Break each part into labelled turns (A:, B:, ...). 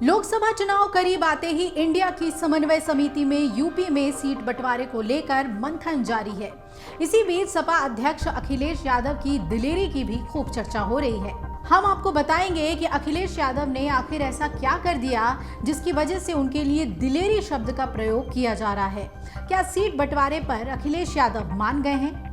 A: लोकसभा चुनाव करीब आते ही इंडिया की समन्वय समिति में यूपी में सीट बंटवारे को लेकर मंथन जारी है। इसी बीच सपा अध्यक्ष अखिलेश यादव की दिलेरी की भी खूब चर्चा हो रही है। हम आपको बताएंगे कि अखिलेश यादव ने आखिर ऐसा क्या कर दिया जिसकी वजह से उनके लिए दिलेरी शब्द का प्रयोग किया जा रहा है। क्या सीट बंटवारे पर अखिलेश यादव मान गए हैं?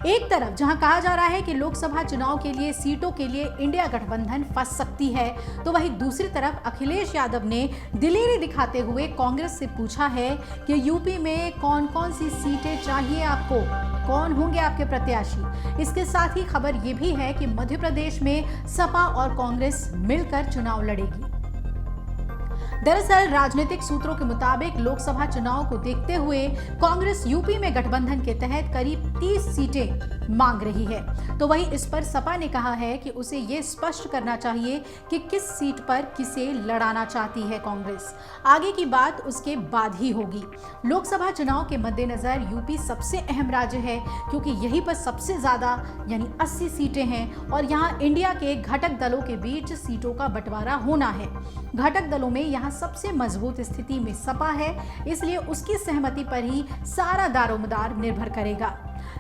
A: एक तरफ जहां कहा जा रहा है कि लोकसभा चुनाव के लिए सीटों के लिए इंडिया गठबंधन फंस सकती है, तो वहीं दूसरी तरफ अखिलेश यादव ने दिलेरी दिखाते हुए कांग्रेस से पूछा है कि यूपी में कौन कौन सी सीटें चाहिए आपको, कौन होंगे आपके प्रत्याशी। इसके साथ ही खबर ये भी है कि मध्य प्रदेश में सपा और कांग्रेस मिलकर चुनाव लड़ेगी। दरअसल राजनीतिक सूत्रों के मुताबिक लोकसभा चुनाव को देखते हुए कांग्रेस यूपी में गठबंधन के तहत करीब 30 सीटें मांग रही है, तो वहीं इस पर सपा ने कहा है कि उसे ये स्पष्ट करना चाहिए कि किस सीट पर किसे लड़ाना चाहती है कांग्रेस। आगे की बात उसके बाद ही होगी। लोकसभा चुनाव के मद्देनजर यूपी सबसे अहम राज्य है क्योंकि यहीं पर सबसे ज्यादा यानी 80 सीटें हैं और यहाँ इंडिया के घटक दलों के बीच सीटों का बंटवारा होना है। घटक दलों में यहाँ सबसे मजबूत स्थिति में सपा है, इसलिए उसकी सहमति पर ही सारा दारोमदार निर्भर करेगा।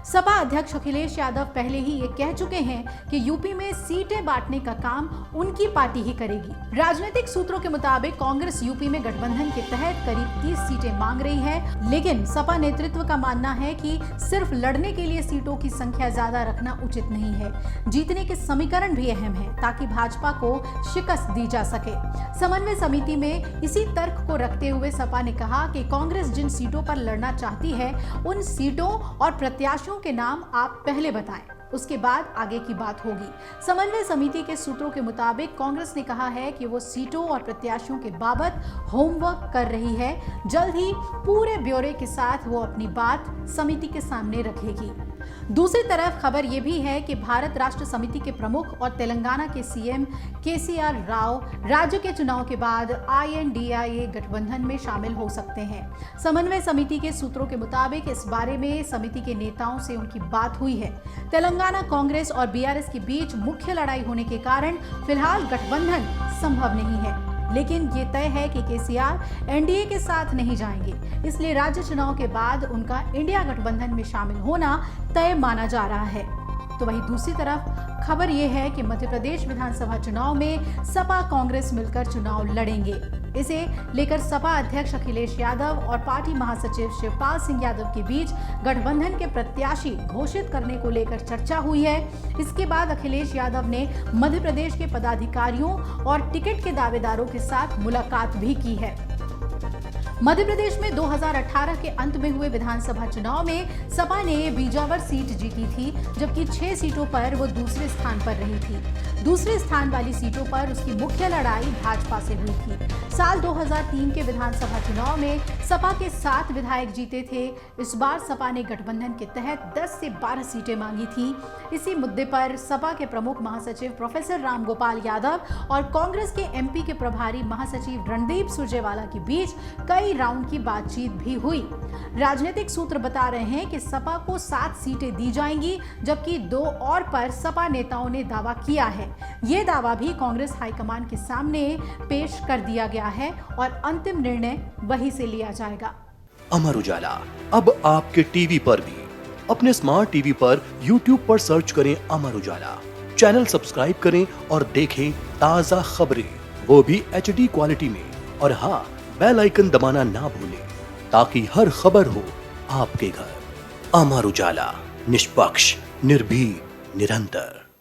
A: सपा अध्यक्ष अखिलेश यादव पहले ही ये कह चुके हैं कि यूपी में सीटें बांटने का काम उनकी पार्टी ही करेगी। राजनीतिक सूत्रों के मुताबिक कांग्रेस यूपी में गठबंधन के तहत करीब 30 सीटें मांग रही है, लेकिन सपा नेतृत्व का मानना है कि सिर्फ लड़ने के लिए सीटों की संख्या ज्यादा रखना उचित नहीं है। जीतने के समीकरण भी अहम है ताकि भाजपा को शिकस्त दी जा सके। समन्वय समिति में इसी तर्क को रखते हुए सपा ने कहा कि कांग्रेस जिन सीटों पर लड़ना चाहती है उन सीटों और प्रत्याशियों के नाम आप पहले बताएं, उसके बाद आगे की बात होगी। समन्वय समिति के सूत्रों के मुताबिक कांग्रेस ने कहा है कि वो सीटों और प्रत्याशियों के बाबत होमवर्क कर रही है। जल्द ही पूरे ब्यौरे के साथ वो अपनी बात समिति के सामने रखेगी। दूसरी तरफ खबर ये भी है कि भारत राष्ट्र समिति के प्रमुख और तेलंगाना के सीएम केसीआर राव राज्य के चुनाव के बाद INDIA गठबंधन में शामिल हो सकते हैं। समन्वय समिति के सूत्रों के मुताबिक इस बारे में समिति के नेताओं से उनकी बात हुई है। तेलंगाना कांग्रेस और BRS के बीच मुख्य लड़ाई होने के कारण फिलहाल गठबंधन संभव नहीं है, लेकिन ये तय है कि केसीआर एनडीए के साथ नहीं जाएंगे, इसलिए राज्य चुनाव के बाद उनका इंडिया गठबंधन में शामिल होना तय माना जा रहा है। तो वहीं दूसरी तरफ खबर यह है कि मध्य प्रदेश विधानसभा चुनाव में सपा कांग्रेस मिलकर चुनाव लड़ेंगे। इसे लेकर सपा अध्यक्ष अखिलेश यादव और पार्टी महासचिव शिवपाल सिंह यादव के बीच गठबंधन के प्रत्याशी घोषित करने को लेकर चर्चा हुई है। इसके बाद अखिलेश यादव ने मध्य प्रदेश के पदाधिकारियों और टिकट के दावेदारों के साथ मुलाकात भी की है। मध्य प्रदेश में 2018 के अंत में हुए विधानसभा चुनाव में सपा ने बीजावर सीट जीती थी, जबकि 6 सीटों पर वो दूसरे स्थान पर रही थी। दूसरे स्थान वाली सीटों पर उसकी मुख्य लड़ाई भाजपा से हुई थी। साल 2003 के विधानसभा चुनाव में सपा के 7 विधायक जीते थे। इस बार सपा ने गठबंधन के तहत 10 से 12 सीटें मांगी थी। इसी मुद्दे पर सपा के प्रमुख महासचिव प्रोफेसर रामगोपाल यादव और कांग्रेस के MP के प्रभारी महासचिव रणदीप सुरजेवाला के बीच कई राउंड की बातचीत भी हुई। राजनीतिक सूत्र बता रहे हैं कि सपा को 7 सीटें दी जाएंगी, जबकि 2 और पर सपा नेताओं ने दावा किया है। ये दावा भी कांग्रेस हाईकमान के सामने पेश कर दिया गया है और अंतिम निर्णय वहीं से लिया जाएगा।
B: अमर उजाला अब आपके टीवी पर भी। अपने स्मार्ट टीवी पर YouTube पर सर्च करें अमर उजाला, चैनल सब्सक्राइब करें और देखें ताज़ा खबरें, वो भी HD क्वालिटी में। और हाँ, बेल आइकन दबाना ना भूलें ताकि हर खबर हो आपके घर। अमर उजाला, निष्पक्ष, निर्भीक, निरंतर।